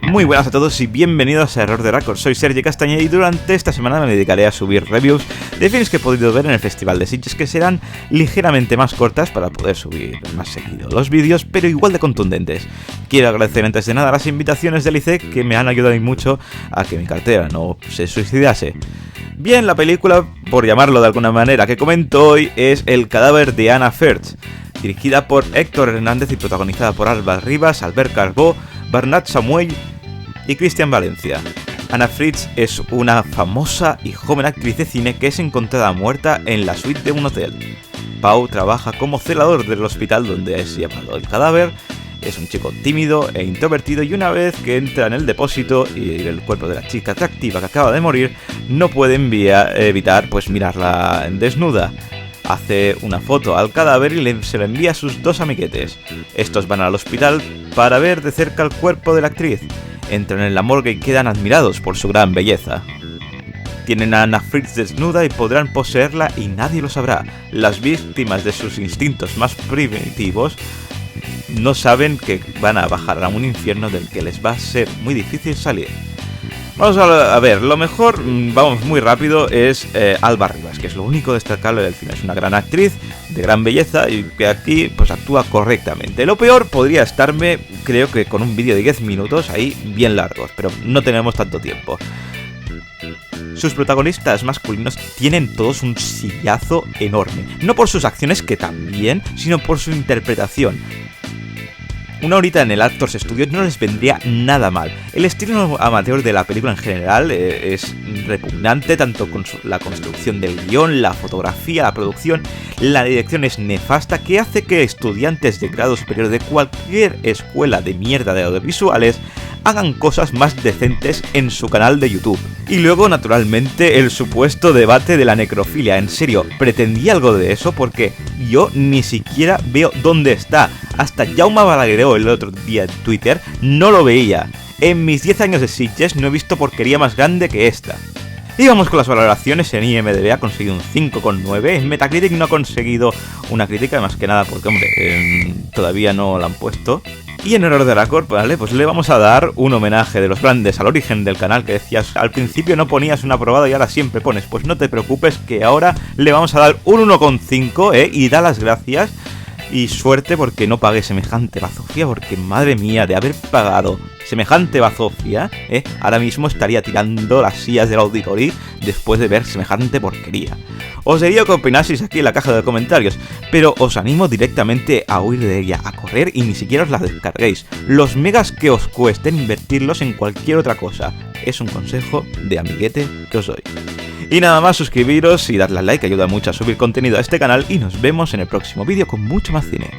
Muy buenas a todos y bienvenidos a Error de Record. Soy Sergi Castañeda y durante esta semana me dedicaré a subir reviews de films que he podido ver en el Festival de Sitges, que serán ligeramente más cortas para poder subir más seguido los vídeos, pero igual de contundentes. Quiero agradecer antes de nada las invitaciones del ICEC, que me han ayudado mucho a que mi cartera no se suicidase. Bien, la película, por llamarlo de alguna manera, que comento hoy es El cadáver de Anna Firth, dirigida por Héctor Hernández y protagonizada por Alba Rivas, Albert Carbó, Bernat Samuel y Cristian Valencia. Anna Firth es una famosa y joven actriz de cine que es encontrada muerta en la suite de un hotel. Pau trabaja como celador del hospital donde es llevado el cadáver. Es un chico tímido e introvertido y una vez que entra en el depósito y el cuerpo de la chica atractiva que acaba de morir, no puede evitar mirarla desnuda. Hace una foto al cadáver y se la envía a sus dos amiguetes. Estos van al hospital para ver de cerca el cuerpo de la actriz. Entran en la morgue y quedan admirados por su gran belleza. Tienen a Anna Firth desnuda y podrán poseerla y nadie lo sabrá. Las víctimas de sus instintos más primitivos no saben que van a bajar a un infierno del que les va a ser muy difícil salir. Vamos a ver, lo mejor, vamos muy rápido, es Alba Rivas, que es lo único destacable del film. Es una gran actriz, de gran belleza y que aquí pues actúa correctamente. Lo peor podría estarme, creo que con un vídeo de 10 minutos ahí bien largos, pero no tenemos tanto tiempo. Sus protagonistas masculinos tienen todos un sillazo enorme, no por sus acciones, que también, sino por su interpretación. Una horita en el Actors Studio no les vendría nada mal. El estilo amateur de la película en general es repugnante, tanto con la construcción del guión, la fotografía, la producción. La dirección es nefasta, que hace que estudiantes de grado superior de cualquier escuela de mierda de audiovisuales hagan cosas más decentes en su canal de YouTube. Y luego, naturalmente, el supuesto debate de la necrofilia. En serio, ¿pretendía algo de eso? Porque yo ni siquiera veo dónde está. Hasta Jaume Balagueró el otro día en Twitter no lo veía. En mis 10 años de Sitges no he visto porquería más grande que esta. Y vamos con las valoraciones. En IMDb ha conseguido un 5,9. En Metacritic no ha conseguido una crítica, más que nada porque, hombre, todavía no la han puesto. Y en Error de Record, vale, pues le vamos a dar un homenaje de los grandes al origen del canal, que decías, al principio no ponías un aprobado y ahora siempre pones. Pues no te preocupes, que ahora le vamos a dar un 1,5, y da las gracias. Y suerte porque no pagué semejante bazofia, porque madre mía, de haber pagado semejante bazofia, ahora mismo estaría tirando las sillas del auditorio después de ver semejante porquería. Os diría que opinaseis aquí en la caja de comentarios, pero os animo directamente a huir de ella, a correr y ni siquiera os la descarguéis. Los megas que os cuesten, invertirlos en cualquier otra cosa. Es un consejo de amiguete que os doy. Y nada más, suscribiros y darle al like, que ayuda mucho a subir contenido a este canal, y nos vemos en el próximo vídeo con mucho más cine.